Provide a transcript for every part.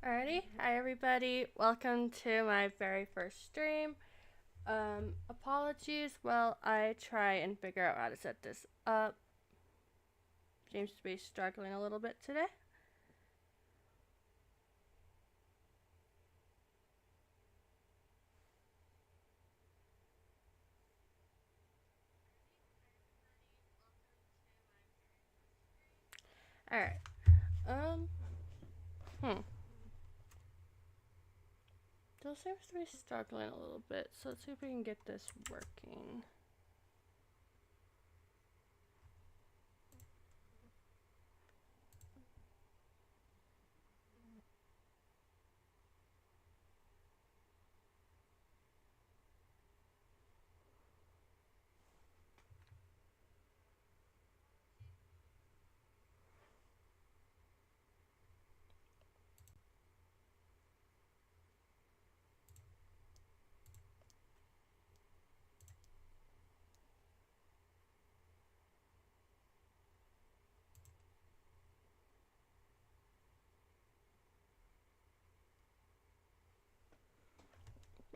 Alrighty, hi everybody. Welcome to my very first stream. Apologies while I try and figure out how to set this up. Seems to be struggling a little bit today. Alright. Still seems to be struggling a little bit, so let's see if we can get this working.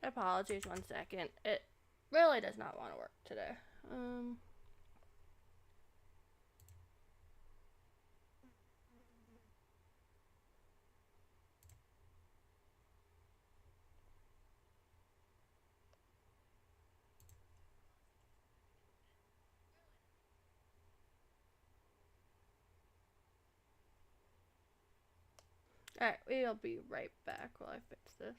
Apologies, 1 second. It really does not want to work today. Alright, we'll be right back while I fix this.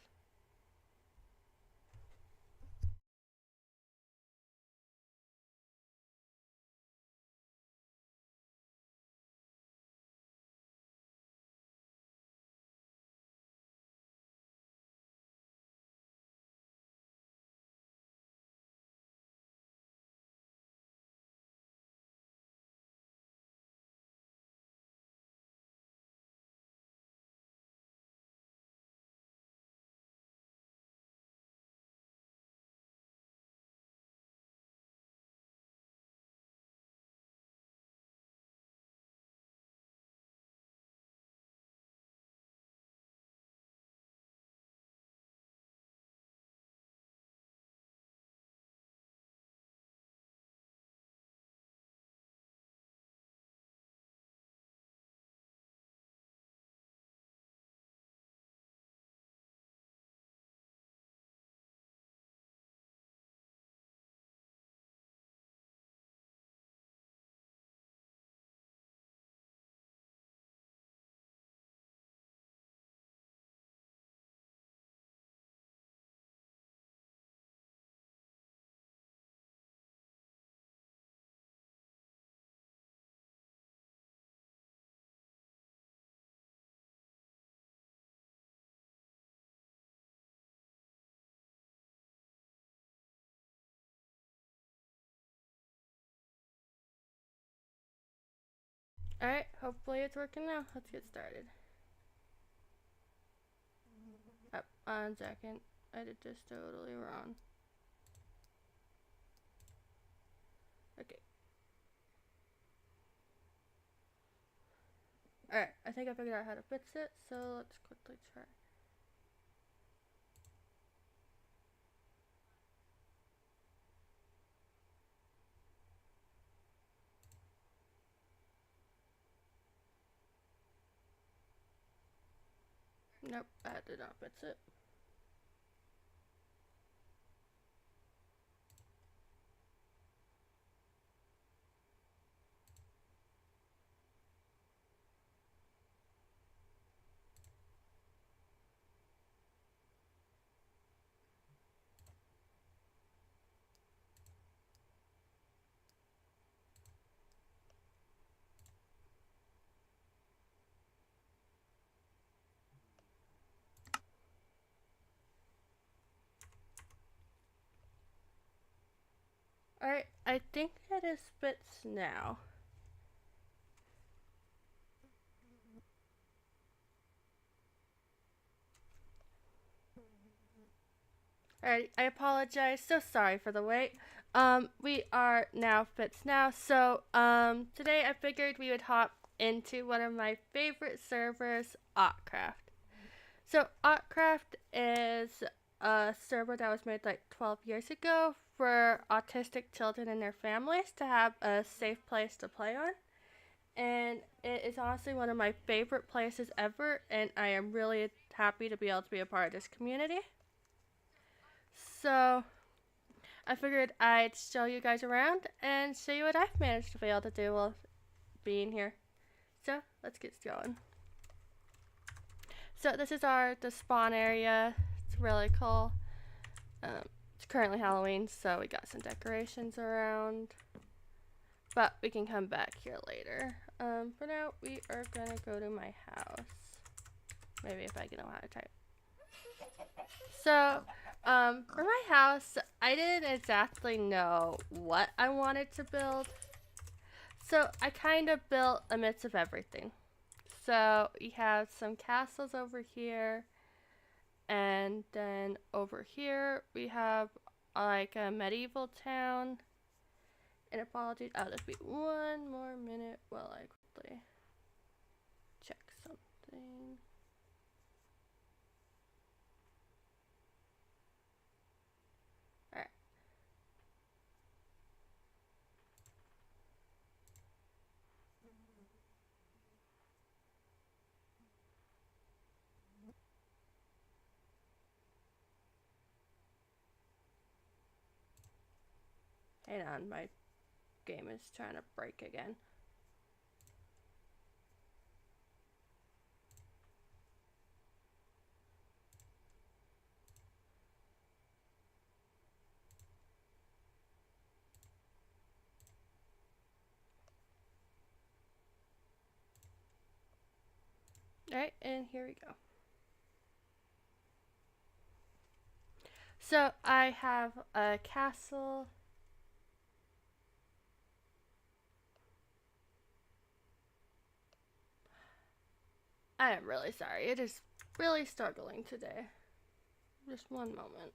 Alright, hopefully it's working now. Let's get started. Oh, 1 second. I did this totally wrong. Okay. Alright, I think I figured out how to fix it, so let's quickly try. Nope, that did not fix it. Alright, I think it is fixed now. Alright, I apologize. So sorry for the wait. We are now fixed now. So, today I figured we would hop into one of my favorite servers, Autcraft. So Autcraft is a server that was made like 12 years ago for autistic children and their families to have a safe place to play on. And it is honestly one of my favorite places ever, and I am really happy to be able to be a part of this community. So I figured I'd show you guys around and show you what I've managed to be able to do while being here. So let's get going. So this is the spawn area. It's really cool. It's currently Halloween, so we got some decorations around. But we can come back here later. For now, we are gonna go to my house. Maybe if I can know how to type. So, for my house, I didn't exactly know what I wanted to build. So, I kind of built a mix of everything. So, we have some castles over here. And then over here, we have like a medieval town. And apologies, I'll just be one more minute while I quickly check something. Alright. Hang on, my game is trying to break again. Alright, and here we go. So I have a castle. I am really sorry. It is really struggling today. Just one moment.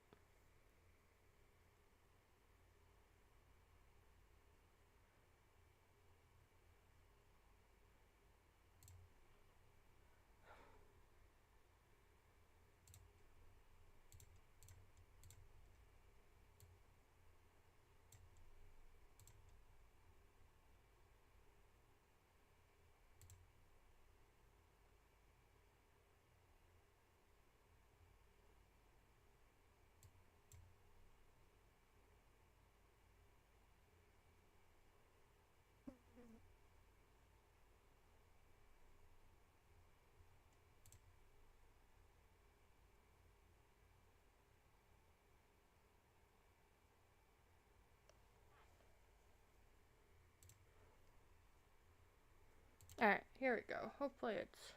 Alright, here we go. Hopefully it's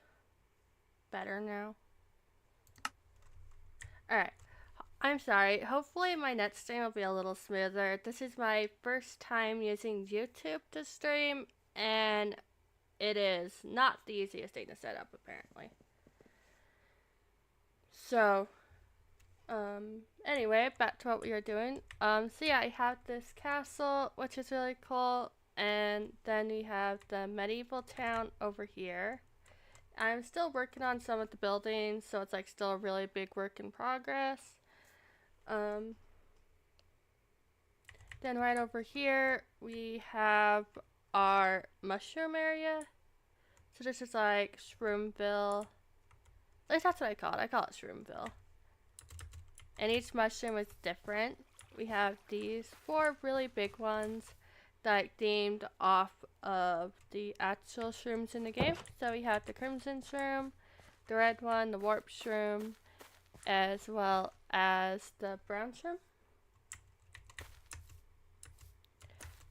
better now. Alright, I'm sorry. Hopefully my net stream will be a little smoother. This is my first time using YouTube to stream, and it is not the easiest thing to set up, apparently. So, anyway, back to what we were doing. So yeah, I have this castle, which is really cool. And then we have the medieval town over here. I'm still working on some of the buildings, so it's like still a really big work in progress. Then right over here, we have our mushroom area. So this is like Shroomville. At least that's what I call it. I call it Shroomville. And each mushroom is different. We have these 4 really big ones that themed off of the actual shrooms in the game. So we have the crimson shroom, the red one, the warp shroom, as well as the brown shroom.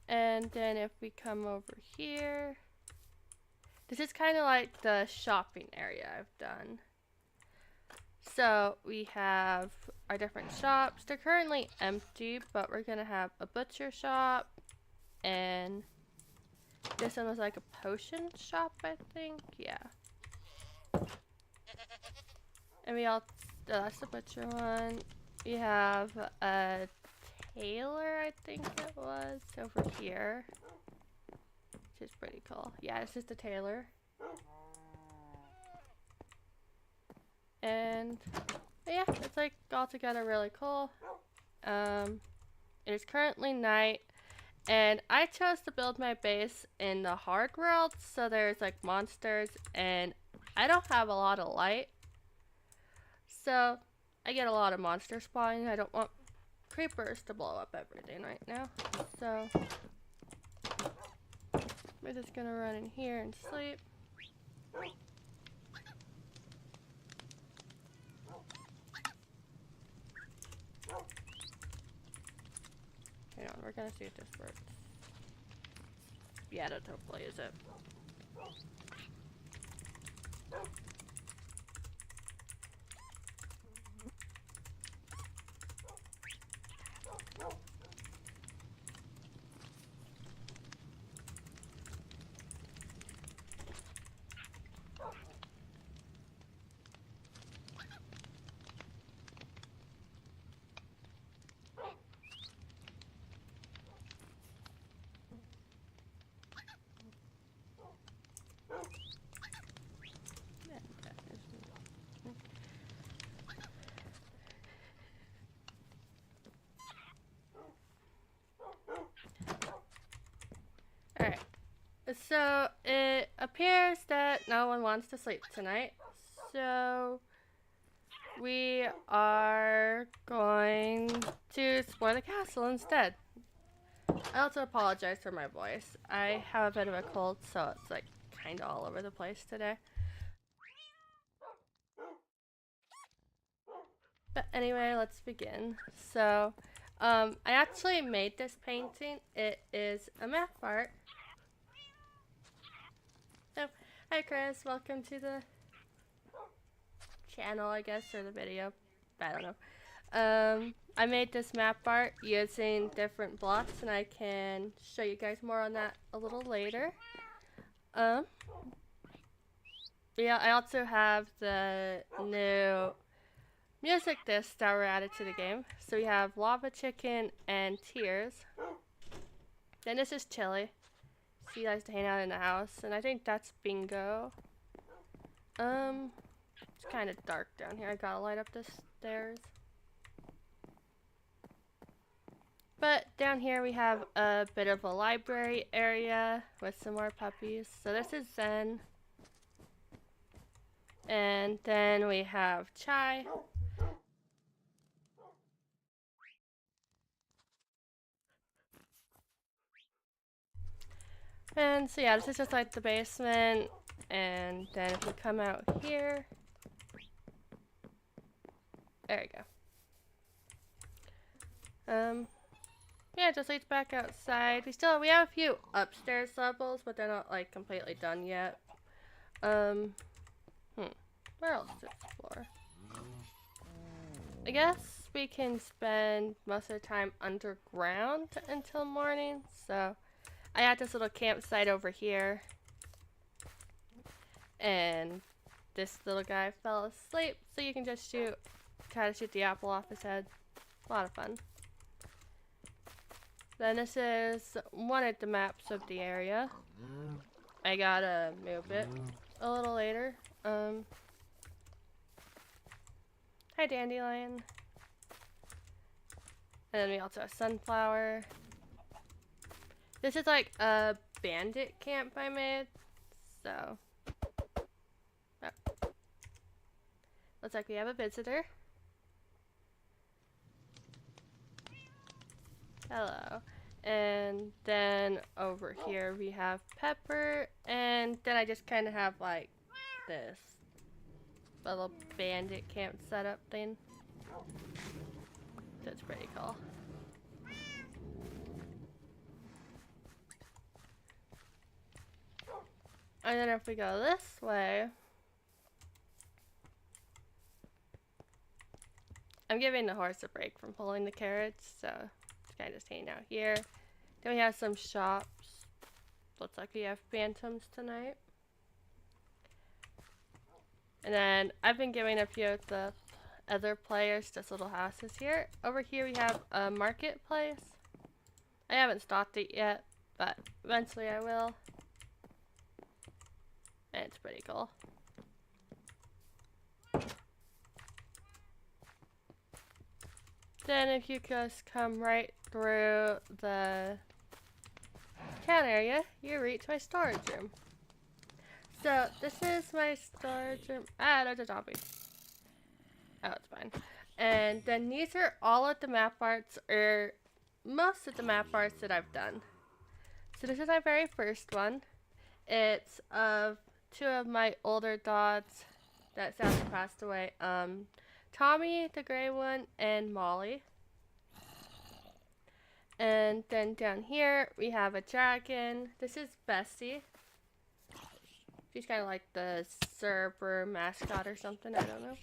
And then if we come over here, this is kind of like the shopping area I've done. So we have our different shops. They're currently empty, but we're gonna have a butcher shop, and this one was like a potion shop, I think. Yeah. And we all, that's the butcher one. We have a tailor, I think it was, over here. Which is pretty cool. Yeah, this is the tailor. And And yeah, it's like all together really cool. It is currently night, and I chose to build my base in the hard world, so there's like monsters, and I don't have a lot of light, so I get a lot of monster spawning. I don't want creepers to blow up everything right now, so we're just gonna run in here and sleep. Hang on, we're gonna see if this works. Yeah, that hopefully is it. Alright, so it appears that no one wants to sleep tonight, so we are going to explore the castle instead. I also apologize for my voice. I have a bit of a cold, so it's like kind of all over the place today. But anyway, let's begin. So, I actually made this painting. It is a map art. So, hi Chris, welcome to the channel, I guess, or the video. I don't know. I made this map art using different blocks, and I can show you guys more on that a little later. Yeah, I also have the new music discs that were added to the game. So we have Lava Chicken and Tears. Then this is Chili. She likes to hang out in the house, and I think that's Bingo. It's kind of dark down here. I gotta light up the stairs. But down here we have a bit of a library area with some more puppies. So this is Zen. And then we have Chai. And so yeah, this is just like the basement. And then if we come out here, there we go. Yeah, it just leads back outside. We have a few upstairs levels, but they're not like completely done yet. Where else to explore? I guess we can spend most of the time underground until morning. So I had this little campsite over here, and this little guy fell asleep, so you can just try to shoot the apple off his head. A lot of fun. Then this is one of the maps of the area. I gotta move it a little later. Hi Dandelion. And then we also have Sunflower. This is like a bandit camp I made. So. Oh. Looks like we have a visitor. Hello. And then over here we have Pepper, and then I just kind of have like this little bandit camp setup thing. That's pretty cool. And then if we go this way, I'm giving the horse a break from pulling the carriage, so it's kind of just hanging out here. Then we have some shops. Looks like we have phantoms tonight. And then I've been giving a few of the other players just little houses here. Over here we have a marketplace. I haven't stocked it yet, but eventually I will. And it's pretty cool. Then if you just come right through the can area, you reach my storage room. So this is my storage room. Ah, there's a zombie. Oh, it's fine. And then these are all of the map arts, or most of the map arts that I've done. So this is my very first one. It's of two of my older dogs that sadly passed away. Tommy, the gray one, and Molly. And then down here we have a dragon. This is Bessie. She's kind of like the server mascot or something, I don't know.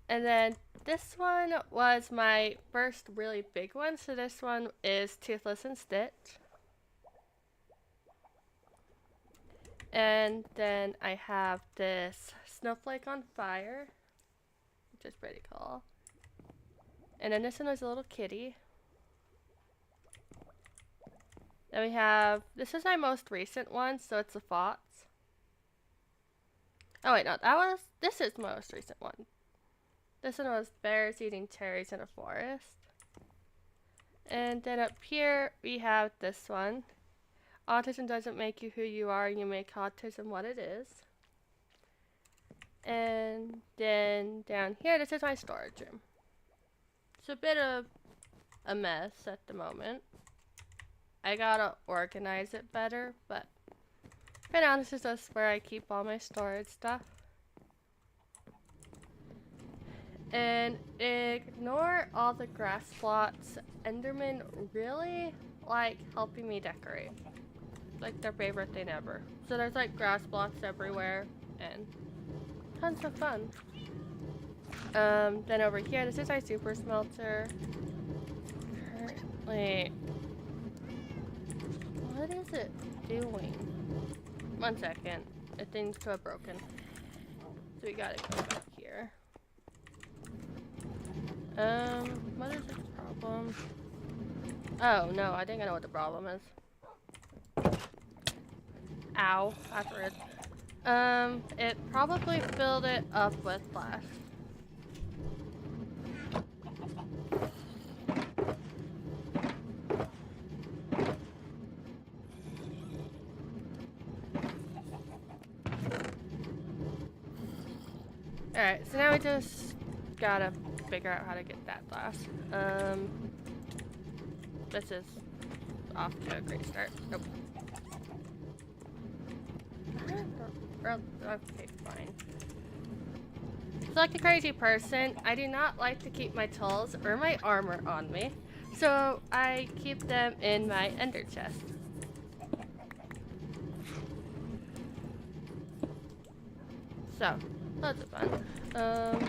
And then this one was my first really big one. So this one is Toothless and Stitch. And then I have this snowflake on fire, which is pretty cool. And then this one is a little kitty. Then we have, this is my most recent one, so it's a fox. Oh wait, no, this is my most recent one. This one was bears eating cherries in a forest. And then up here, we have this one. Autism doesn't make you who you are, you make autism what it is. And then down here, this is my storage room. It's a bit of a mess at the moment. I gotta organize it better, but for now, this is just where I keep all my storage stuff. And ignore all the grass plots. Endermen really like helping me decorate. Like their favorite thing ever. So there's like grass plots everywhere and tons of fun. Then over here, this is our super smelter. Currently, what is it doing? 1 second. The thing's so broken. So we gotta go back here. What is its problem? Oh no, I think I know what the problem is. Ow, that's rude. It probably filled it up with flash. Alright, so now we just gotta figure out how to get that glass. This is off to a great start. Nope. Okay, fine. So like a crazy person, I do not like to keep my tools or my armor on me. So I keep them in my ender chest. So, loads of fun.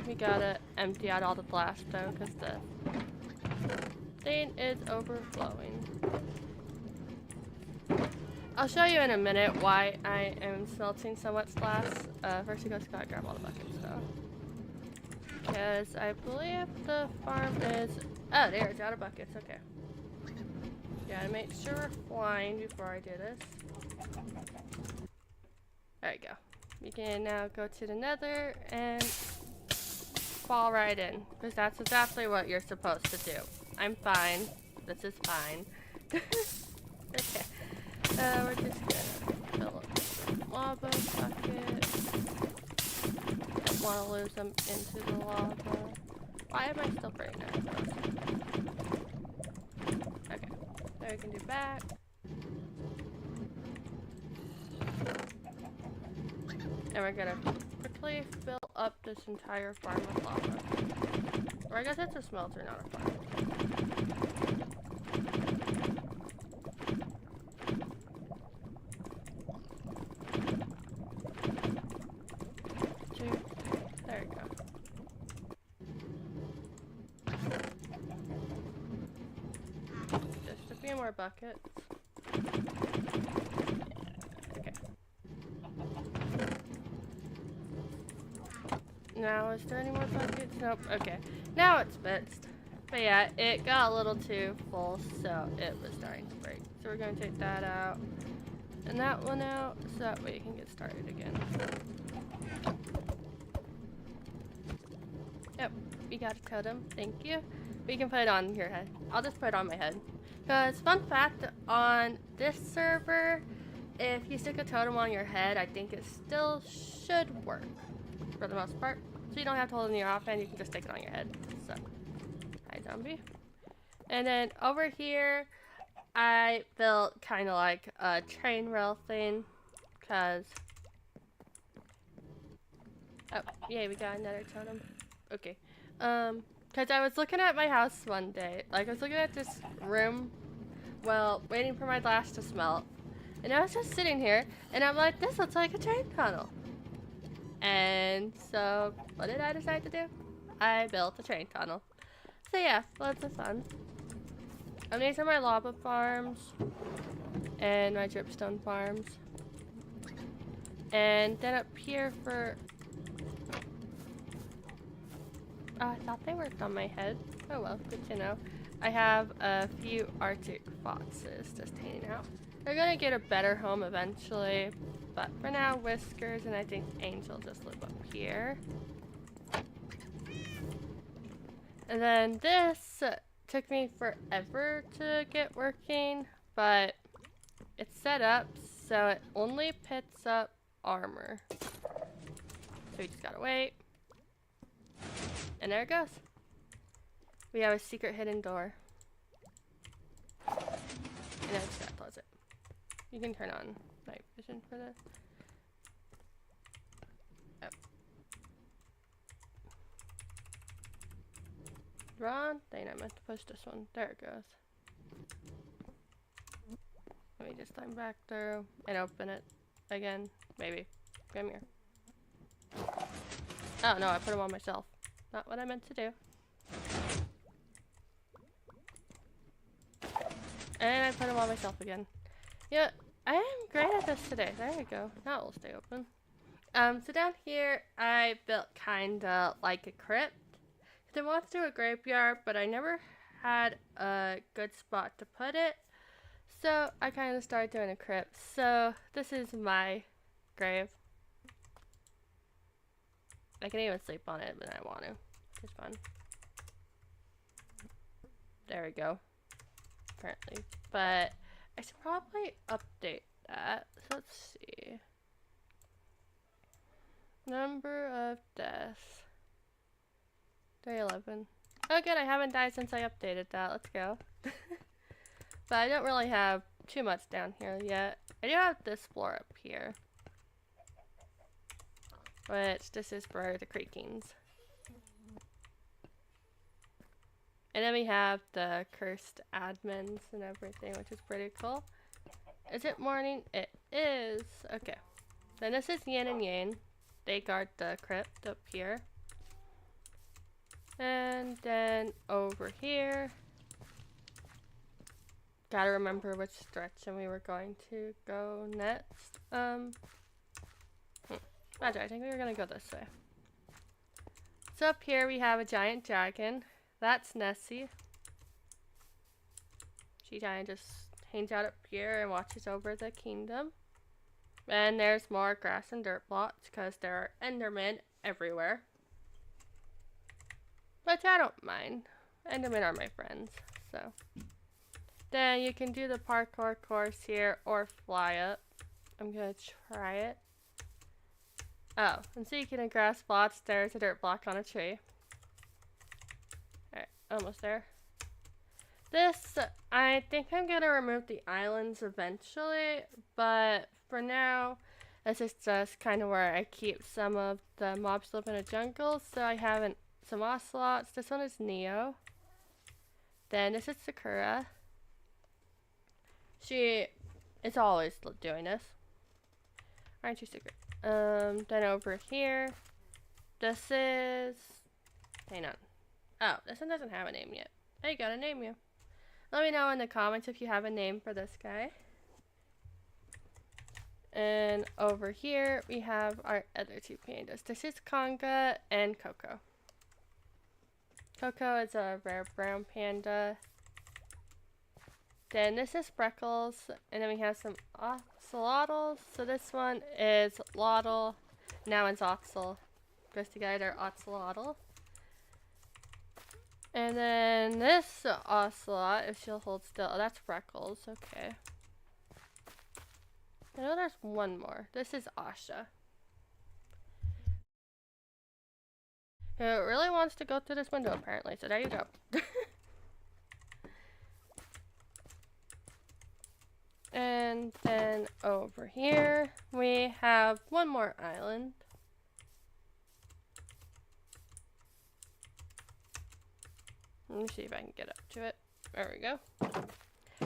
We gotta empty out all the glass though, because the thing is overflowing. I'll show you in a minute why I am smelting so much glass. First you just gotta grab all the buckets though. Because I believe the farm is... Oh, there, it's out of buckets, okay. Gotta make sure we're flying before I do this. There you go. You can now go to the nether and fall right in. Because that's exactly what you're supposed to do. I'm fine. This is fine. Okay. We're just gonna fill up this lava bucket. Don't want to lose them into the lava. Why am I still breaking it? Okay. Now we can do back. And we're gonna quickly fill up this entire farm with lava. Or I guess it's a smelter, not a farm. There we go. Just a few more buckets. Okay. Now, is there any more buckets? Nope. Okay. Now it's fixed. But yeah, it got a little too full, so it was starting to break. So we're going to take that out. And that one out, so that way you can get started again. Yep, we got a totem. Thank you. We can put it on your head. I'll just put it on my head. Because, fun fact, on this server, if you stick a totem on your head, I think it still should work. For the most part. So you don't have to hold it in your offhand, you can just stick it on your head. So, hi zombie. And then over here, I built kind of like a train rail thing. Because... Oh, yay, we got another totem. Okay. Because I was looking at my house one day. Like, I was looking at this room, well, waiting for my glass to smelt. And I was just sitting here, and I'm like, this looks like a train tunnel. And so, what did I decide to do? I built a train tunnel. So yeah, lots of fun. These are my lava farms, and my dripstone farms. And then up here for... Oh, I thought they worked on my head. Oh well, good to know. I have a few Arctic foxes just hanging out. They're gonna get a better home eventually, but for now, Whiskers and I think Angel just live up here. And then this took me forever to get working, but it's set up so it only picks up armor. So we just gotta wait. And there it goes. We have a secret hidden door. And I just gotta close it. You can turn on night vision for this. Oh. Wrong thing, I meant to push this one. There it goes. Let me just climb back through and open it again. Maybe. Come here. Oh no, I put them on myself. Not what I meant to do. And I put them on myself again. Yeah, I am great at this today. There we go. Now it will stay open. So down here, I built kinda like a crypt. Cause I wanted to do a graveyard, but I never had a good spot to put it. So I kinda started doing a crypt. So this is my grave. I can even sleep on it when I want to. It's fun. There we go. Apparently. But I should probably update that. So let's see. Number of deaths. 311. Oh good, I haven't died since I updated that. Let's go. But I don't really have too much down here yet. I do have this floor up here. Which, this is for the creakings. And then we have the cursed admins and everything, which is pretty cool. Is it morning? It is. Okay. Then this is Yin and Yang. They guard the crypt up here. And then over here. Gotta remember which direction we were going to go next. Roger, I think we were gonna go this way. So up here we have a giant dragon. That's Nessie. She kind of just hangs out up here and watches over the kingdom. And there's more grass and dirt blocks because there are Endermen everywhere. But I don't mind. Endermen are my friends, so. Then you can do the parkour course here or fly up. I'm gonna try it. Oh, and speaking of grass blocks, there's a dirt block on a tree. Alright, almost there. This, I think I'm gonna remove the islands eventually, but for now, this is just kind of where I keep some of the mobs live in a jungle. So I have some ocelots. This one is Neo. Then this is Sakura. She is always doing this. Aren't you, Sakura? Then over here, this is, hang on. Oh, this one doesn't have a name yet. I gotta name you. Let me know in the comments if you have a name for this guy. And over here, we have our other two pandas. This is Conga and Coco. Coco is a rare brown panda. Then this is Freckles, and then we have some ocelotls. So this one is Lottle, now it's Oxel. Goes together, ocelotl. And then this ocelot, if she'll hold still. Oh, that's Freckles. Okay. I know there's one more. This is Asha. Who really wants to go through this window, apparently. So there you go. And then over here, we have one more island. Let me see if I can get up to it. There we go.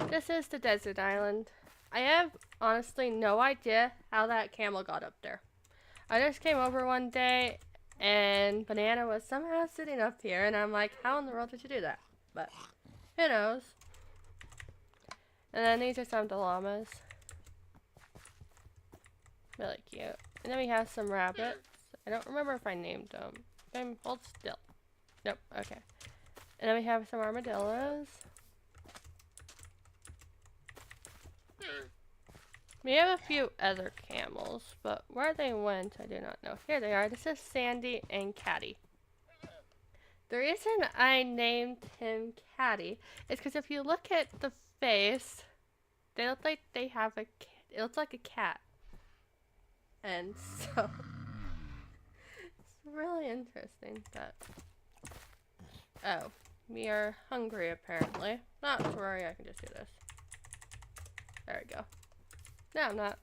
This is the desert island. I have honestly no idea how that camel got up there. I just came over one day and Banana was somehow sitting up here and I'm like, how in the world did you do that? But who knows? And then these are some of the llamas. Really cute. And then we have some rabbits. I don't remember if I named them. Hold still. Nope, okay. And then we have some armadillos. We have a few other camels, but where they went, I do not know. Here they are. This is Sandy and Caddy. The reason I named him Caddy is because if you look at the face, they look like they have it looks like a cat. And so, it's really interesting that, oh, we are hungry apparently. Not to worry, I can just do this. There we go. No, I'm not.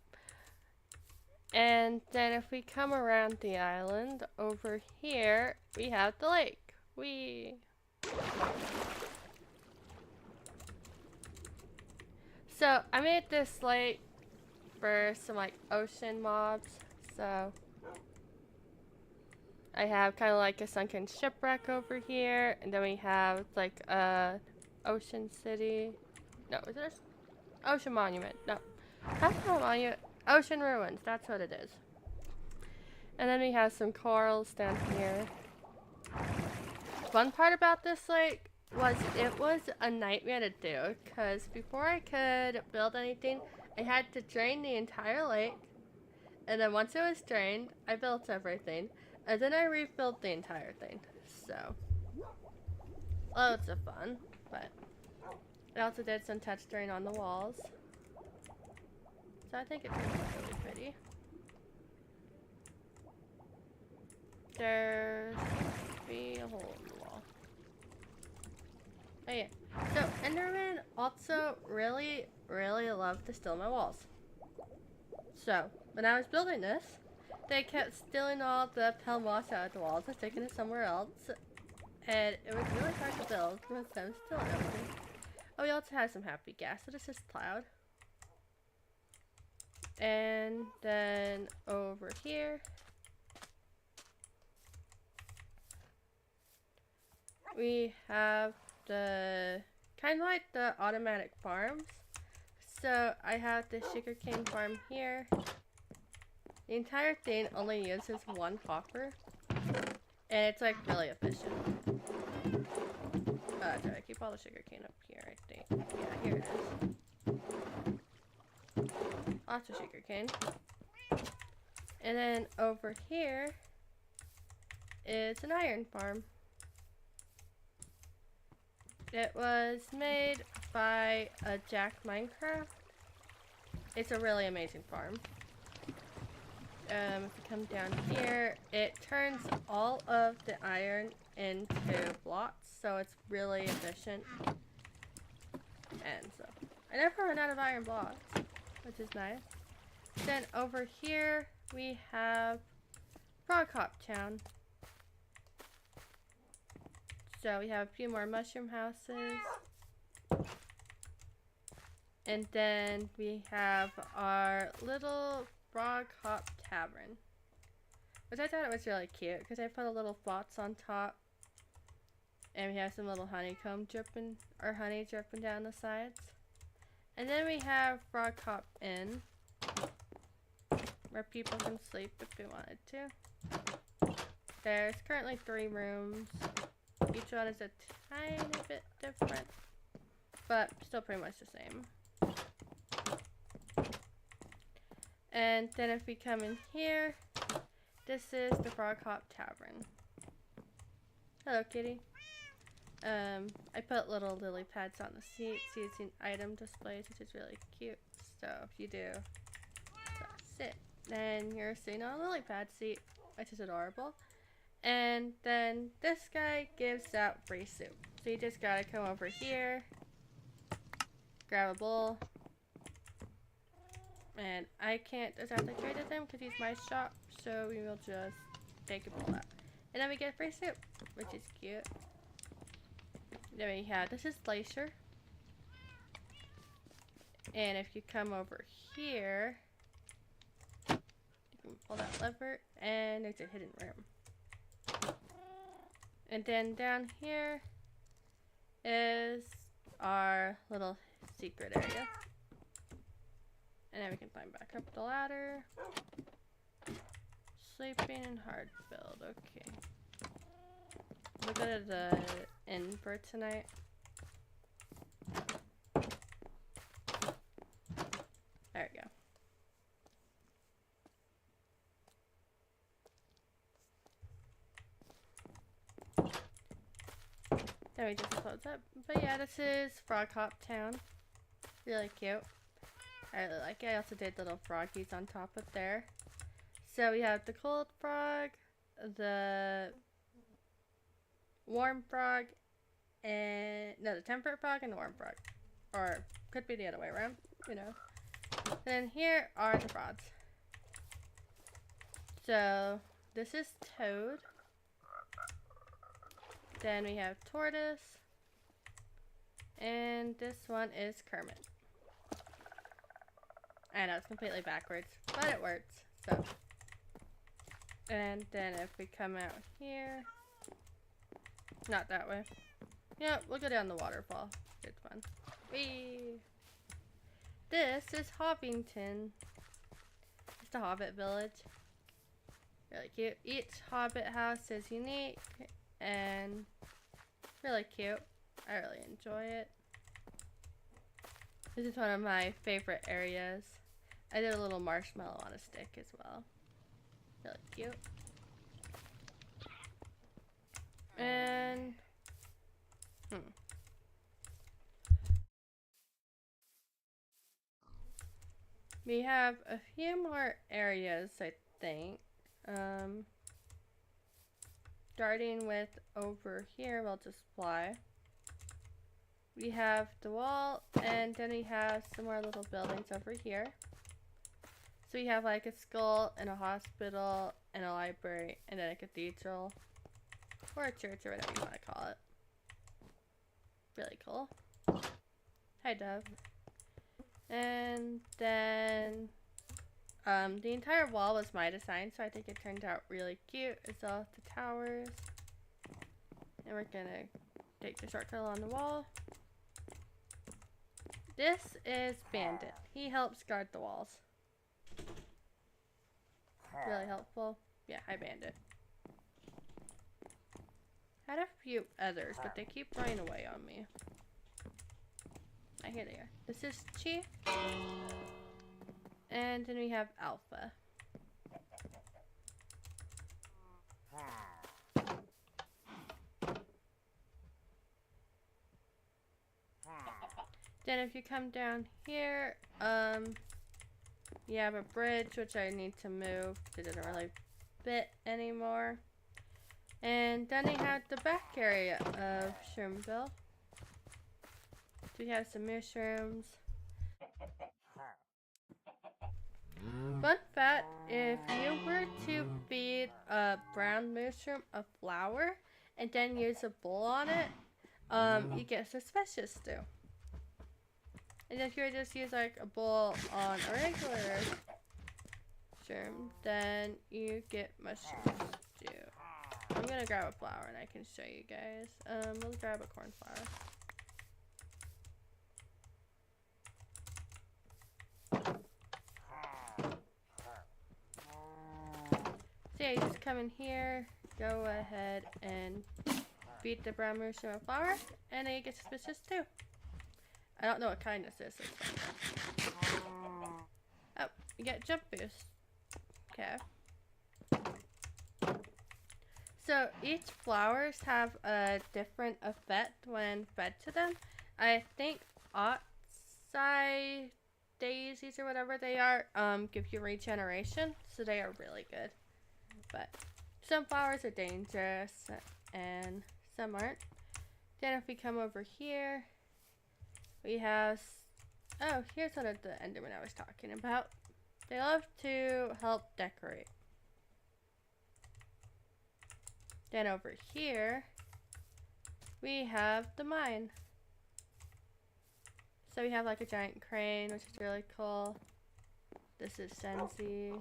And then if we come around the island, over here, we have the lake. So, I made this lake for some, like, ocean mobs. So, I have kind of like a sunken shipwreck over here. And then we have, like, a ocean city. No, is it a ocean monument? No. That's not a monument. Ocean ruins. That's what it is. And then we have some corals down here. Fun part about this lake was it was a nightmare to do because before I could build anything, I had to drain the entire lake. And then once it was drained, I built everything. And then I rebuilt the entire thing. So, loads of fun. But I also did some texturing on the walls. So I think it turns out really pretty. There seems to be a hole in the wall. Oh yeah. So Enderman also really love to steal my walls. So when I was building this, they kept stealing all the pale moss out of the walls and taking it somewhere else. And it was really hard to build with them stealing everything. Oh, we also have some happy gas. So this is Cloud. And then over here, we have the kind of like the automatic farms. So I have the sugarcane farm here. The entire thing only uses one hopper, and it's like really efficient. Did I keep all the sugarcane up here? I think. Yeah, here it is. Lots of sugarcane. And then over here is an iron farm. It was made by a Jack Minecraft. It's a really amazing farm. If you come down here, it turns all of the iron into blocks, so it's really efficient. And so, I never run out of iron blocks, which is nice. Then over here, we have Frog Hop Town. So we have a few more mushroom houses. And then we have our little Frog Hop Tavern. Which I thought it was really cute because I put a little flots on top. And we have some little honeycomb dripping, or honey dripping down the sides. And then we have Frog Hop Inn, where people can sleep if they wanted to. There's currently 3 rooms. Each one is a tiny bit different, but still pretty much the same. And then if we come in here, this is the Frog Hop Tavern. Hello, kitty. I put little lily pads on the seats using item displays, which is really cute. So if you do sit, then you're sitting on a lily pad seat, which is adorable. And then this guy gives out free soup. So you just gotta come over here, grab a bowl, and I can't exactly trade with him because he's my shop, so we will just take a bowl out. And then we get free soup, which is cute. Then we have, this is Glacier. And if you come over here, you can pull that lever, and there's a hidden room. And then down here is our little secret area. And then we can climb back up the ladder. Sleeping and hard build, okay. We'll go to the inn for tonight. There we go. Then we just close up. But yeah, this is Frog Hop Town. Really cute. I really like it. I also did little froggies on top of there. So we have the cold frog, the warm frog, and no, the temperate frog and the warm frog. Or could be the other way around, you know. And then here are the frogs. So this is Toad. Then we have Tortoise. And this one is Kermit. I know it's completely backwards, but it works. So, and then if we come out here, not that way. Yeah, we'll go down the waterfall. It's fun. Whee! This is Hobbington. It's the Hobbit village. Really cute. Each Hobbit house is unique and really cute. I really enjoy it. This is one of my favorite areas. I did a little marshmallow on a stick as well. Really cute. And we have a few more areas, I think. Starting with over here, we'll just fly. We have the wall, and then we have some more little buildings over here. So we have like a skull and a hospital and a library and then a cathedral or a church or whatever you want to call it. Really cool. Hi, Dove. And then the entire wall was my design, so I think it turned out really cute. It's all the towers. And we're gonna take the shortcut along the wall. This is Bandit. He helps guard the walls. Really helpful. Yeah, hi Bandit. Had a few others, but they keep running away on me. Here they are. This is Chief. And then we have Alpha. Then if you come down here, you have a bridge, which I need to move. It doesn't really fit anymore. And then we have the back area of Shroomville. So we have some mushrooms. Fun fact, if you were to feed a brown mushroom a flower and then use a bowl on it, you get suspicious stew. And if you were to just use like a bowl on a regular mushroom, then you get mushroom stew. I'm gonna grab a flower and I can show you guys. We'll grab a cornflower. So yeah, you just come in here, go ahead and feed the brown mushroom a flour, and then you get suspicious too. I don't know what kind this is, so it's fine. Oh, you get jump boost. Okay. So each flowers have a different effect when fed to them. I think Otsai daisies or whatever they are give you regeneration, so they are really good. But some flowers are dangerous and some aren't. Then if we come over here, we have, oh, here's one of the Endermen I was talking about. They love to help decorate. Then over here, we have the mine. So we have like a giant crane, which is really cool. This is Sensi.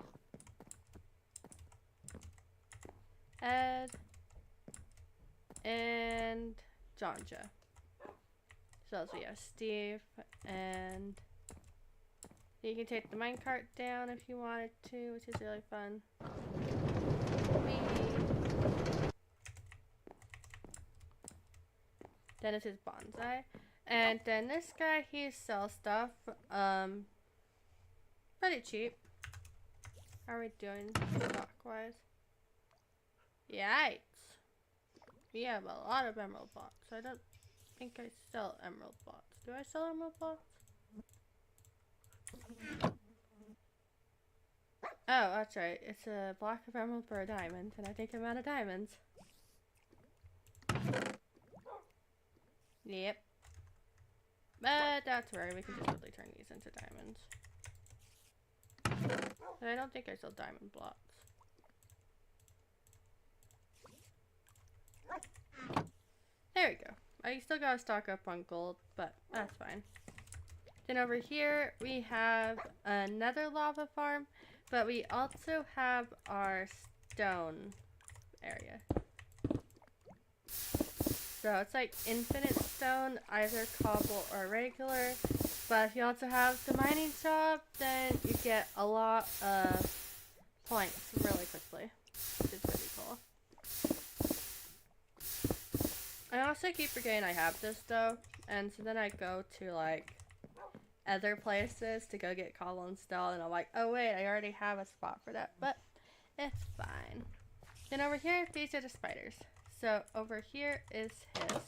Ed. And Jonja. So as we have Steve, and you can take the minecart down if you wanted to, which is really fun. Then this is Bonsai. And then this guy, he sells stuff pretty cheap. How are we doing stock wise? Yikes. We have a lot of emerald blocks. I don't think I sell emerald blocks. Do I sell emerald blocks? Oh, that's right. It's a block of emerald for a diamond, and I think I'm out of diamonds. Yep. But that's right. We can just really turn these into diamonds. But I don't think I sell diamond blocks. There we go. I still gotta stock up on gold, but that's fine. Then over here, we have another lava farm, but we also have our stone area. So it's like infinite stone, either cobble or regular. But if you also have the mining shop, then you get a lot of points really quickly, which is pretty cool. I also keep forgetting I have this though, and so then I go to like other places to go get cobble and stone, and I'm like, oh wait, I already have a spot for that, but it's fine. Then over here, these are the spiders. So over here is his.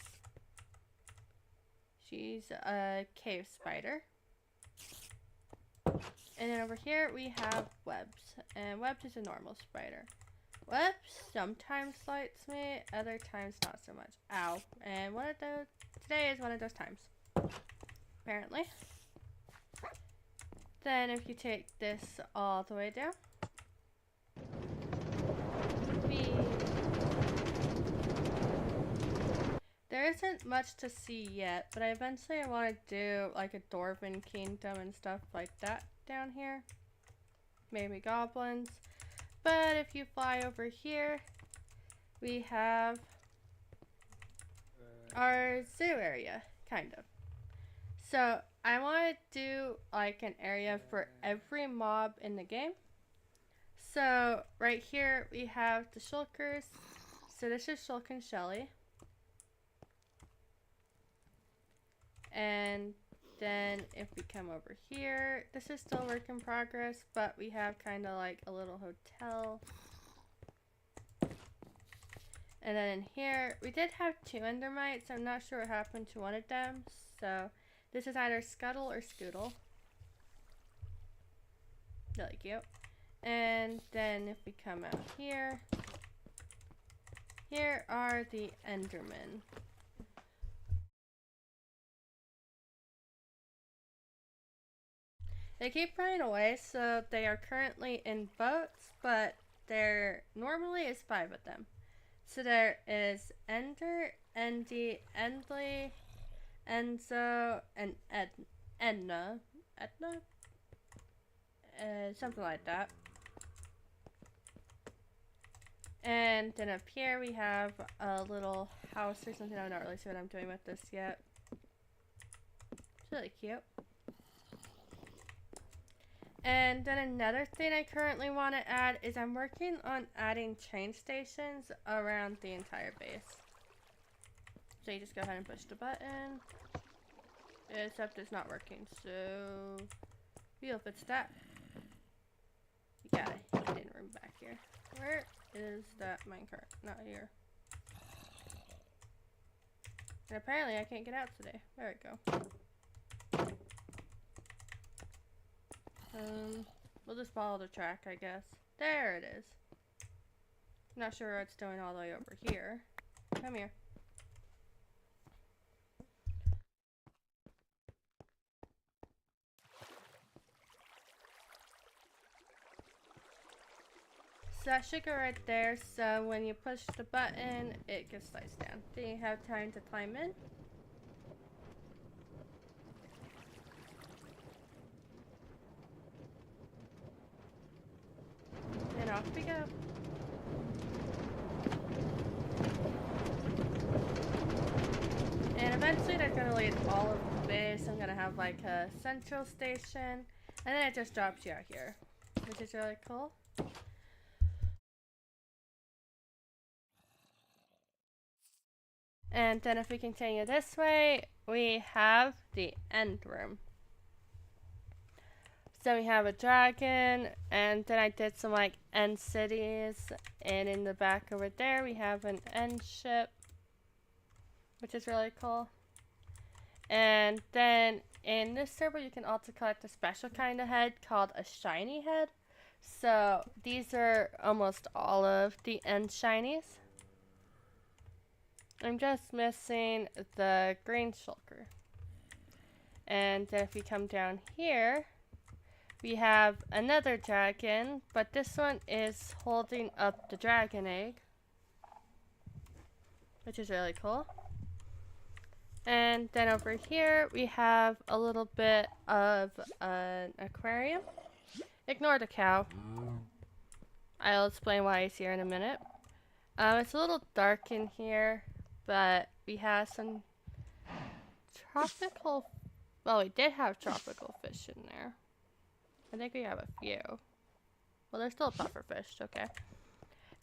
She's a cave spider. And then over here we have Webs, and Webs is a normal spider. Webs sometimes slights me, other times not so much. Ow. And one of those, today is one of those times, apparently. Then if you take this all the way down, there isn't much to see yet, but eventually I want to do like a Dwarven kingdom and stuff like that down here. Maybe goblins. But if you fly over here, we have our zoo area, kind of. So I want to do like an area for every mob in the game. So right here we have the shulkers. So this is Shulk and Shelly. And then if we come over here, this is still work in progress, but we have kind of like a little hotel. And then in here, we did have 2 endermites. I'm not sure what happened to one of them. So this is either Scuttle or Scootle. Really cute. And then if we come out here, here are the endermen. They keep running away, so they are currently in boats, but there normally is 5 of them. So there is Ender, Endy, Endley, Enzo, and Edna. Edna? Something like that. And then up here we have a little house or something. I'm not really sure what I'm doing with this yet. It's really cute. And then another thing I currently want to add is I'm working on adding train stations around the entire base. So you just go ahead and push the button. Except it's not working, so we'll fix that. You got a hidden room back here. Where is that minecart? Not here. And apparently I can't get out today. There we go. We'll just follow the track, I guess. There it is. Not sure what it's doing all the way over here. Come here. So that should go right there, so when you push the button, it just slides down. Then you have time to climb in. And off we go. And eventually that's gonna lead all of the base. I'm gonna have like a central station, and then it just drops you out here, which is really cool. And then if we continue this way, we have the end room. So we have a dragon, and then I did some like end cities, and in the back over there we have an end ship, which is really cool. And then in this server you can also collect a special kind of head called a shiny head. So these are almost all of the end shinies. I'm just missing the green shulker. And then if we come down here, we have another dragon, but this one is holding up the dragon egg, which is really cool. And then over here, we have a little bit of an aquarium. Ignore the cow. I'll explain why he's here in a minute. It's a little dark in here, but we have some tropical, well, we did have tropical fish in there. I think we have a few. Well, there's still puffer fish, okay.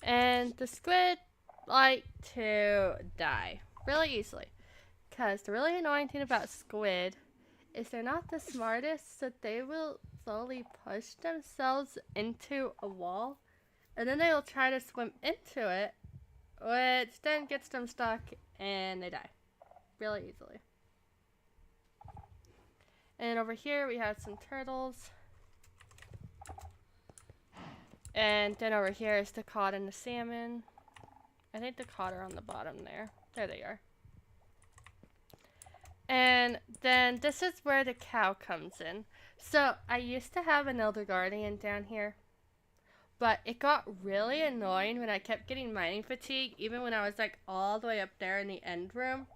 And the squid like to die really easily. Because the really annoying thing about squid is they're not the smartest, so they will slowly push themselves into a wall. And then they will try to swim into it, which then gets them stuck and they die really easily. And over here we have some turtles. And then over here is the cod and the salmon. I think the cod are on the bottom there. There they are. And then this is where the cow comes in. So I used to have an elder guardian down here, but it got really annoying when I kept getting mining fatigue, even when I was like all the way up there in the end room.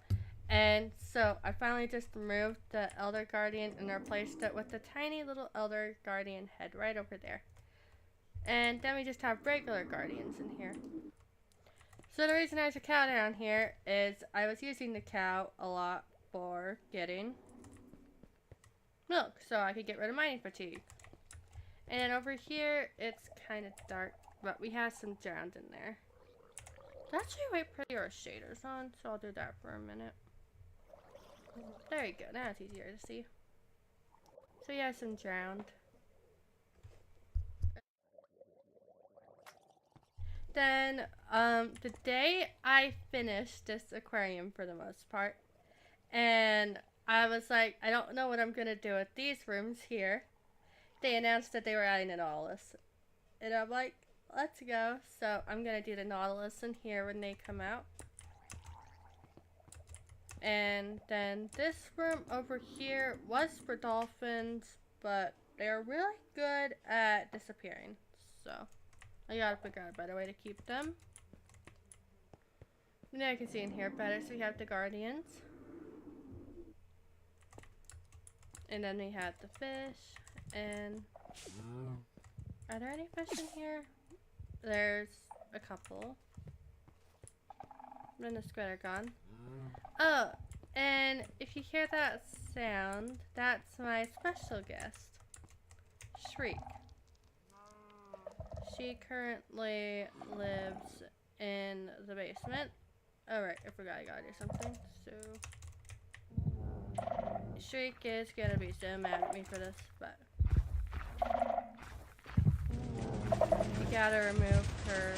And so I finally just removed the elder guardian and replaced it with the tiny little elder guardian head right over there. And then we just have regular guardians in here. So the reason I have a cow down here is I was using the cow a lot for getting milk, so I could get rid of mining fatigue. And then over here, it's kind of dark, but we have some drowned in there. It's actually way prettier shaders on, so I'll do that for a minute. There you go, now it's easier to see. So we have some drowned. Then, the day I finished this aquarium for the most part, and I was like, I don't know what I'm gonna do with these rooms here. They announced that they were adding a Nautilus. And I'm like, let's go. So I'm gonna do the Nautilus in here when they come out. And then this room over here was for dolphins, but they're really good at disappearing. So I gotta figure out a better way to keep them. Now I can see in here better. So we have the guardians. And then we have the fish. And are there any fish in here? There's a couple. Then the squid are gone. Oh, and if you hear that sound, that's my special guest, Shriek. She currently lives in the basement. Oh right, I forgot I gotta do something. So Shriek is gonna be so mad at me for this, but you gotta remove her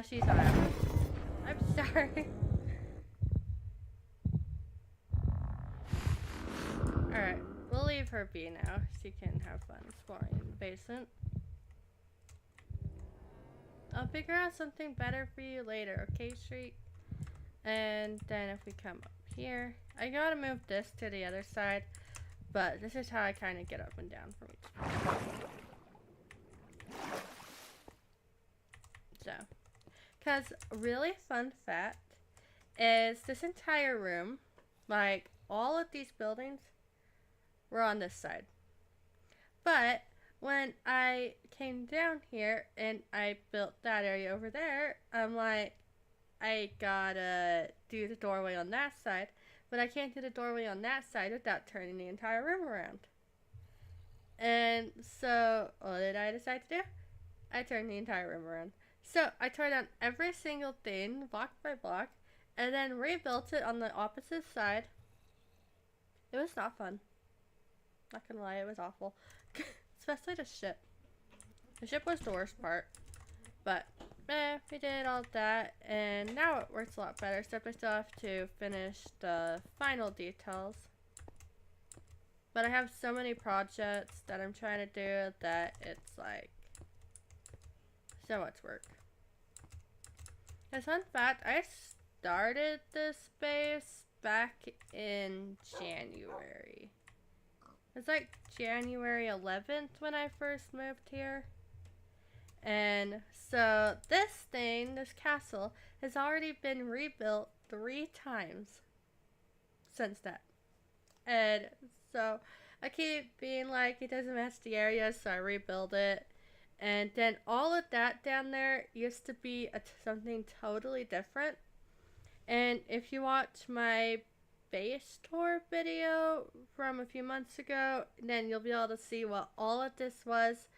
she's on average. I'm sorry. Alright, we'll leave her be now. She can have fun exploring in the basement. I'll figure out something better for you later, okay, Street? And then if we come up here, I gotta move this to the other side, but this is how I kind of get up and down from each side. So, because a really fun fact is this entire room, like all of these buildings, were on this side. But when I came down here and I built that area over there, I'm like, I gotta do the doorway on that side, but I can't do the doorway on that side without turning the entire room around. And so, what did I decide to do? I turned the entire room around. So, I tore down every single thing, block by block, and then rebuilt it on the opposite side. It was not fun. Not gonna lie, it was awful. Especially the ship. The ship was the worst part. But, we did all that, and now it works a lot better, except I still have to finish the final details. But I have so many projects that I'm trying to do that it's like so much work. As fun fact, I started this base back in January. It's like January 11th when I first moved here. And so this thing, this castle, has already been rebuilt 3 times since that. And so I keep being like, it doesn't match the area, so I rebuild it. And then all of that down there used to be something totally different. And if you watch my base tour video from a few months ago, then you'll be able to see what all of this was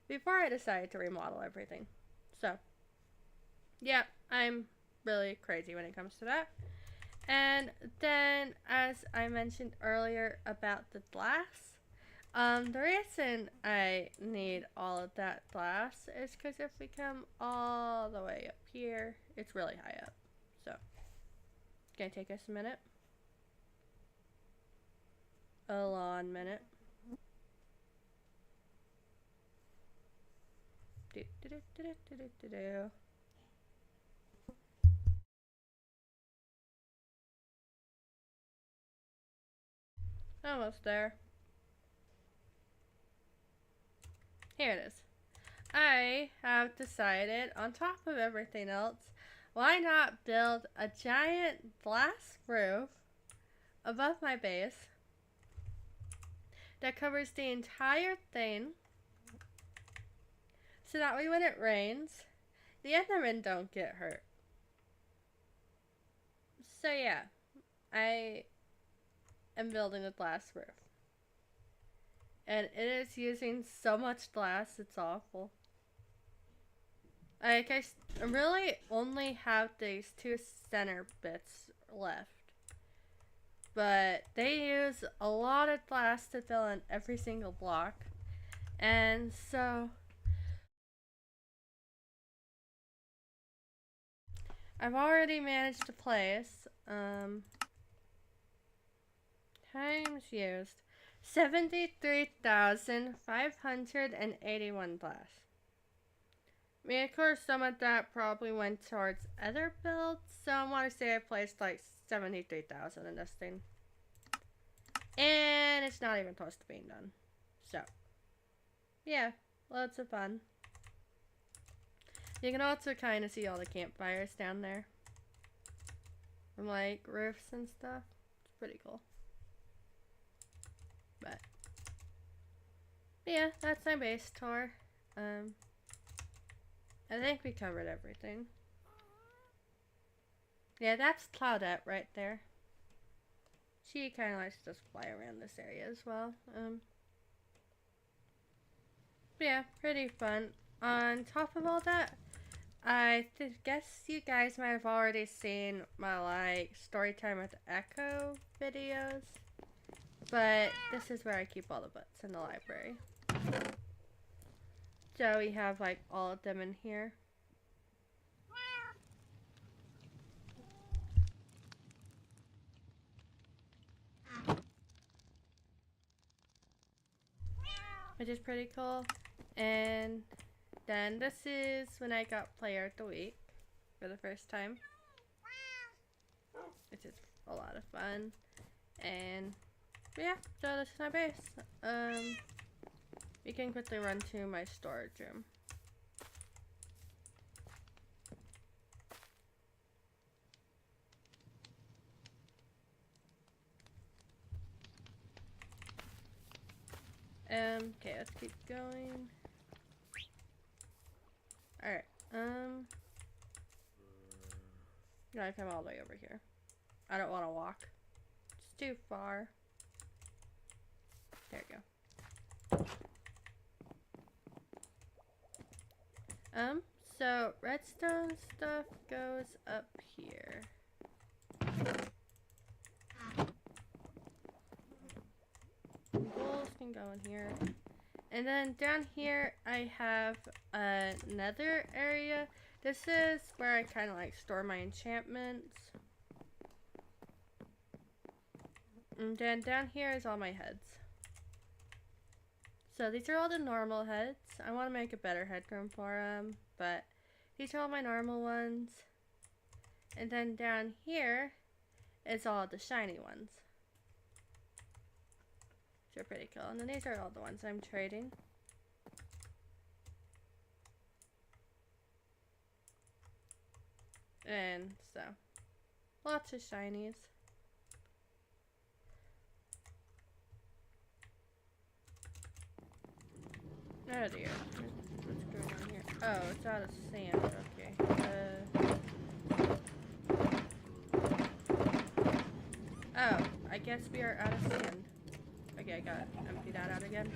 before I decided to remodel everything. So, yeah, I'm really crazy when it comes to that. And then, as I mentioned earlier about the glass, the reason I need all of that glass is because if we come all the way up here, it's really high up. So, it's gonna take us a minute. A long minute. Almost there. Here it is. I have decided, on top of everything else, why not build a giant glass roof above my base that covers the entire thing, so that way when it rains, the Endermen don't get hurt. So yeah, I am building a glass roof. And it is using so much glass, it's awful. Like, I really only have these 2 center bits left. But they use a lot of glass to fill in every single block. And so I've already managed to place times used 73,581 glass. I mean, of course, some of that probably went towards other builds, so I want to say I placed like 73,000 in this thing. And it's not even close to being done. So, yeah, lots of fun. You can also kind of see all the campfires down there. From like roofs and stuff. It's pretty cool. But yeah, that's my base tour. I think we covered everything. Yeah, that's Claudette right there. She kind of likes to just fly around this area as well. But yeah, pretty fun. On top of all that, I guess you guys might have already seen my like storytime with Echo videos. But this is where I keep all the books in the library. So we have like all of them in here. which is pretty cool. And then this is when I got Player of the Week for the first time, which is a lot of fun. And yeah, so this is my base. We can quickly run to my storage room. Okay, let's keep going. Alright, gotta come all the way over here. I don't want to walk. It's too far. There you go. So redstone stuff goes up here. Bowls can go in here. And then down here I have another area. This is where I kind of like store my enchantments. And then down here is all my heads. So these are all the normal heads. I want to make a better head room for them, but these are all my normal ones. And then down here is all the shiny ones. Which are pretty cool. And then these are all the ones I'm trading. And so, lots of shinies. Oh dear. What's going on here? Oh, it's out of sand. Okay. Oh, I guess we are out of sand. Okay, I gotta empty that out again.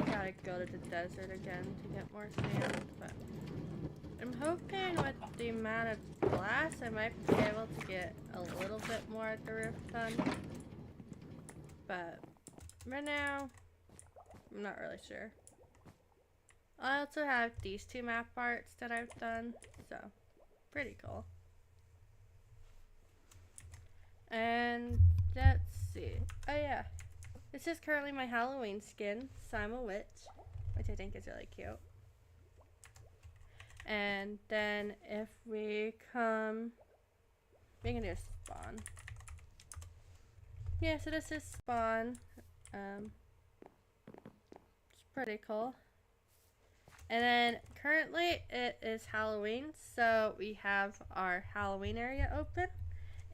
Gotta go to the desert again to get more sand, but I'm hoping with the amount of glass I might be able to get a little bit more at the roof done. But right now, I'm not really sure. I also have these two map arts that I've done, so pretty cool. And let's see. Oh yeah, this is currently my Halloween skin, so I'm a witch, which I think is really cute. And then if we come, we can do spawn. Yeah, so this is spawn. It's pretty cool. And then currently it is Halloween, so we have our Halloween area open,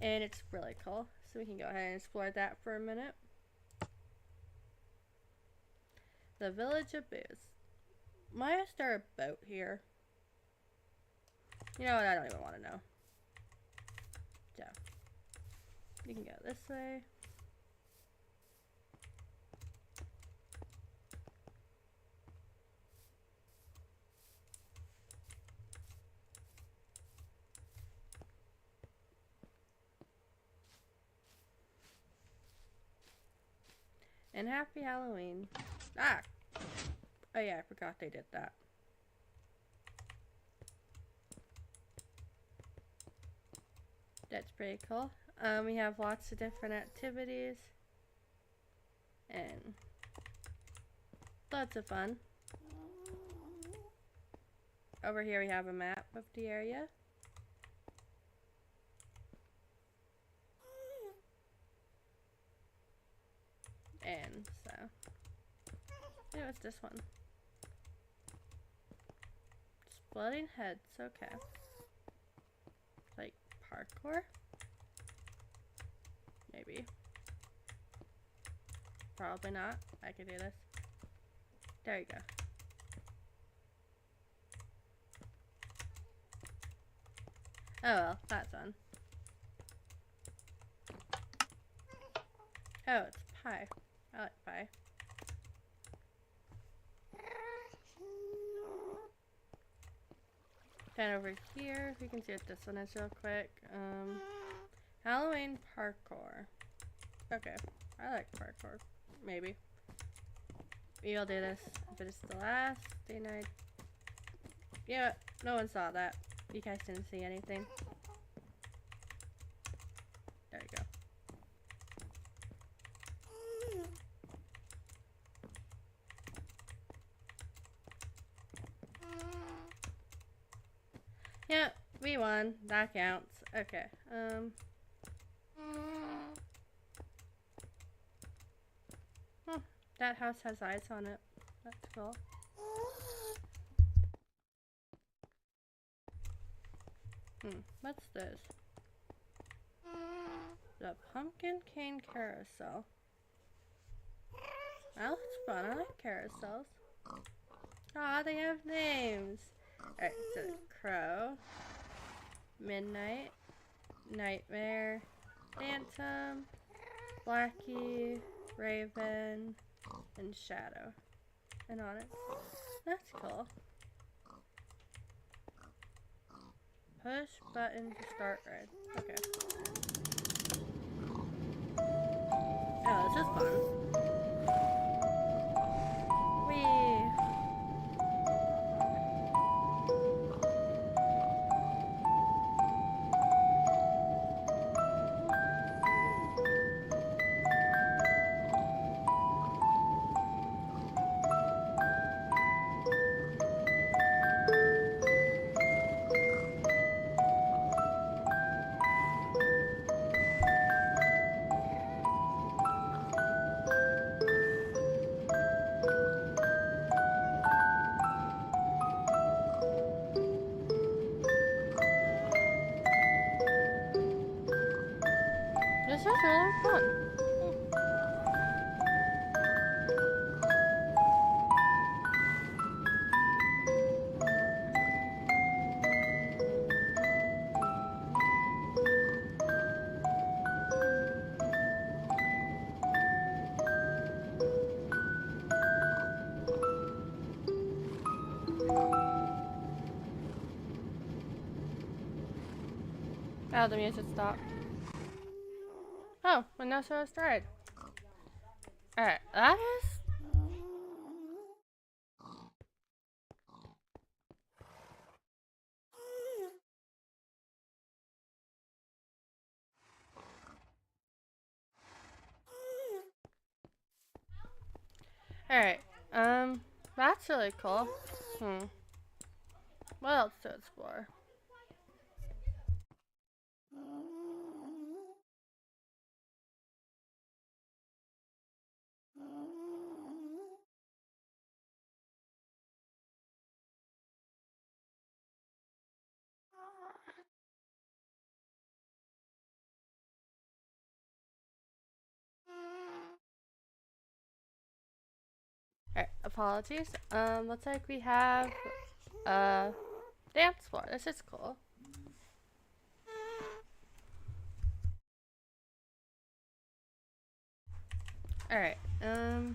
and it's really cool. So we can go ahead and explore that for a minute. The Village of Booze. Why is there a boat here? You know what, I don't even want to know. So, you can go this way. And happy Halloween. Ah! Oh yeah, I forgot they did that. That's pretty cool. We have lots of different activities. And lots of fun. Over here we have a map of the area. And so, yeah, what's this one? Exploding heads, okay. Like parkour? Maybe. Probably not. I can do this. There you go. Oh well, that's fun. Oh, it's pie. I like pie. Then over here, we can see what this one is real quick. Halloween parkour. Okay, I like parkour. Maybe. We'll do this. But it's the last thing I... Yeah, no one saw that. You guys didn't see anything. There you go. Yeah, we won. That counts. Okay. That house has eyes on it. That's cool. What's this? The pumpkin cane carousel. That looks fun. I like carousels. Aw, they have names. Alright, so Crow, Midnight, Nightmare, Phantom, Blackie, Raven, and Shadow. And on it. That's cool. Push button to start ride. Okay. Oh, this is fun. Whee! This is really fun. Oh, the music stopped. Oh, and now so it's dried. Alright, that is... Alright, that's really cool. What else to explore? Alright, apologies. Looks like we have a dance floor. This is cool. Alright, oh,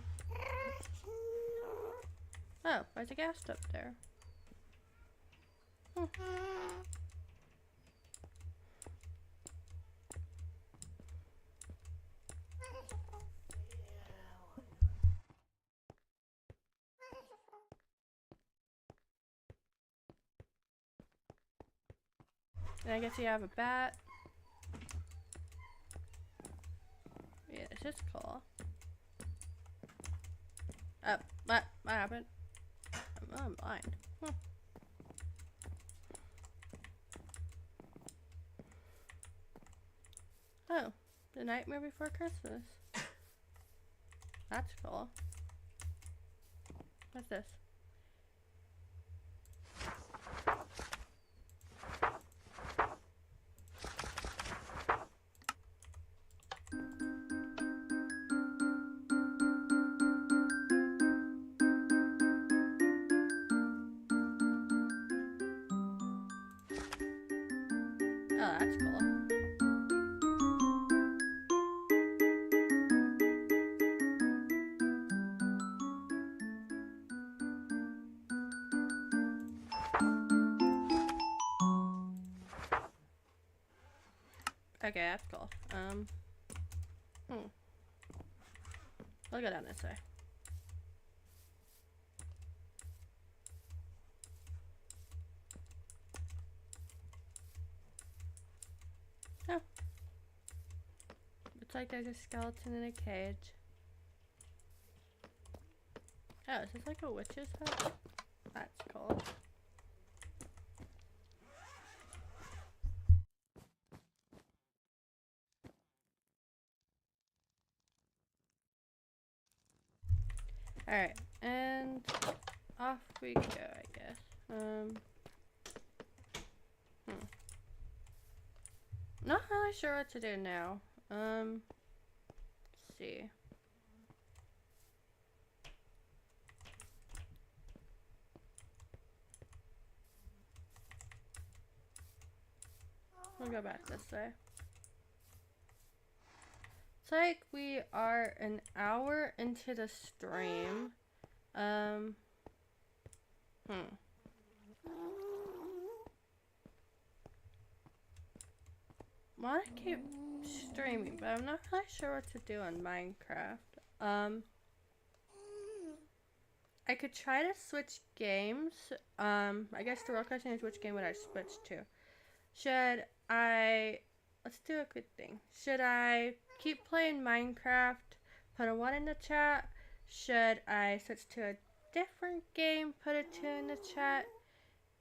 there's a gas up there. And I guess you have a bat. Yeah, this is cool. Oh, what happened? Oh, I'm blind. Oh, The Nightmare Before Christmas. That's cool. What's this? Oh, that's cool. Okay, that's cool. We'll go down this way. Looks like there's a skeleton in a cage. Oh, is this like a witch's hut? That's cool. Alright, and off we go, I guess. Not really sure what to do now. Let's see. We'll go back this way. It's like we are an hour into the stream. Want to keep streaming, but I'm not really sure what to do on Minecraft. I could try to switch games. I guess the real question is, which game would I switch to? Should I... Let's do a quick thing. Should I keep playing Minecraft? Put a 1 in the chat. Should I switch to a different game? Put a 2 in the chat.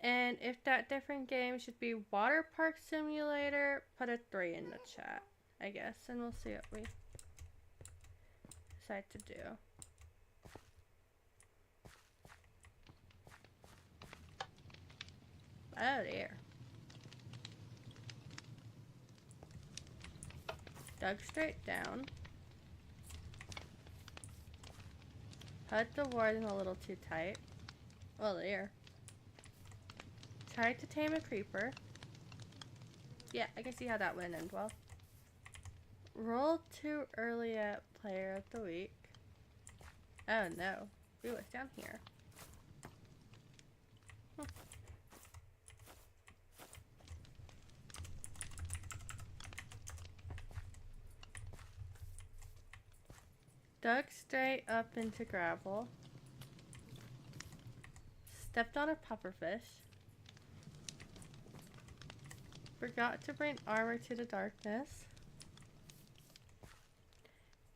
And if that different game should be Water Park Simulator, put a 3 in the chat, I guess. And we'll see what we decide to do. Oh dear. Dug straight down. Put the warden a little too tight. Oh dear. Tried to tame a creeper. Yeah, I can see how that wouldn't end well. Roll too early at player of the week. Oh no. Ooh, it's down here. Dug straight up into gravel. Stepped on a pufferfish. Forgot to bring armor to the darkness.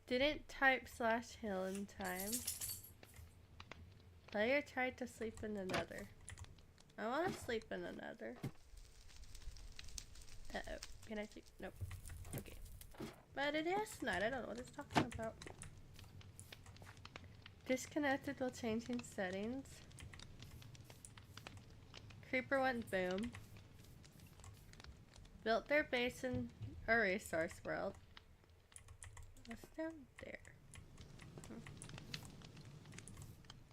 Didn't type /hill in time. Player tried to sleep in the nether. I want to sleep in the nether. Uh-oh. Can I sleep? Nope. Okay. But it is night. I don't know what it's talking about. Disconnected while changing settings. Creeper went boom. Built their base in a resource world. What's down there?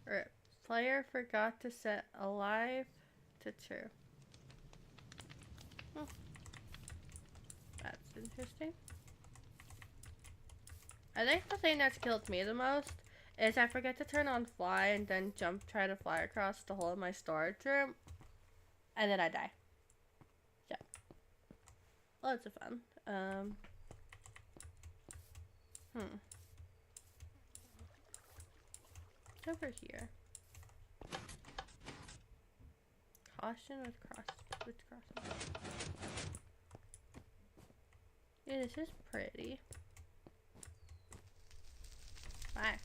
Rip. Player forgot to set alive to true. That's interesting. I think the thing that's killed me the most is I forget to turn on fly and then try to fly across the whole of my storage room. And then I die. Yeah. Loads of fun. It's over here. Caution with crossing. Yeah, this is pretty. Bye.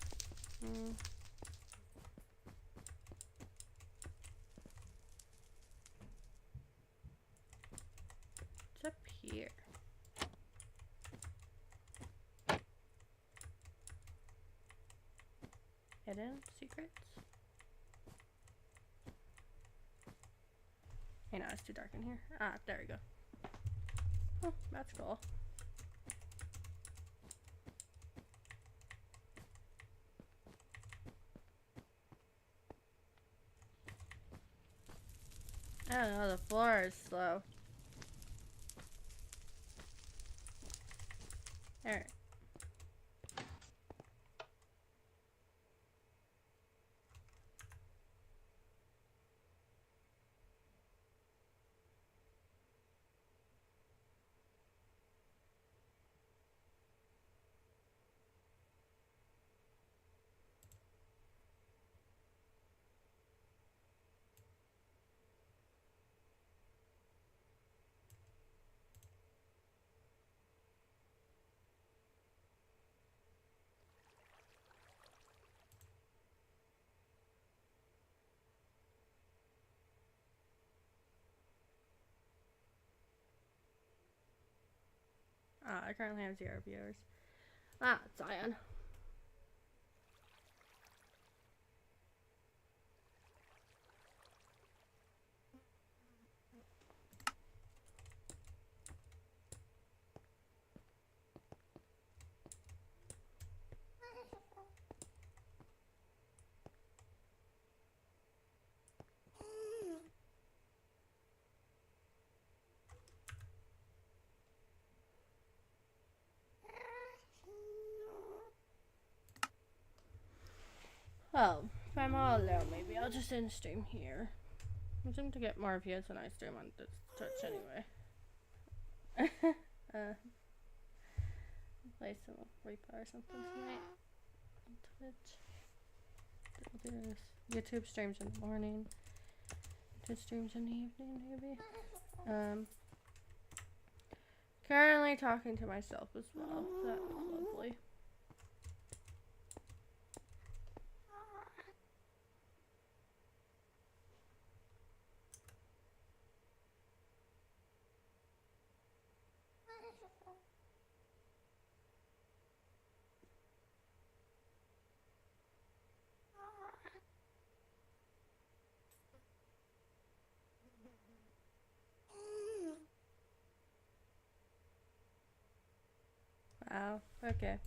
What's up here? Hidden secrets? Hey, no, it's too dark in here. Ah, there we go. Oh, that's cool. I don't know, the floor is slow. Alright. I currently have 0 viewers. Ah, Zion. Oh, if I'm all alone, maybe I'll just end stream here. I seem to get more views when I stream on this Twitch anyway. Play some Reaper or something tonight on Twitch. We'll do this. YouTube streams in the morning. Twitch streams in the evening, maybe. Currently talking to myself as well. That was lovely. Wow. Okay.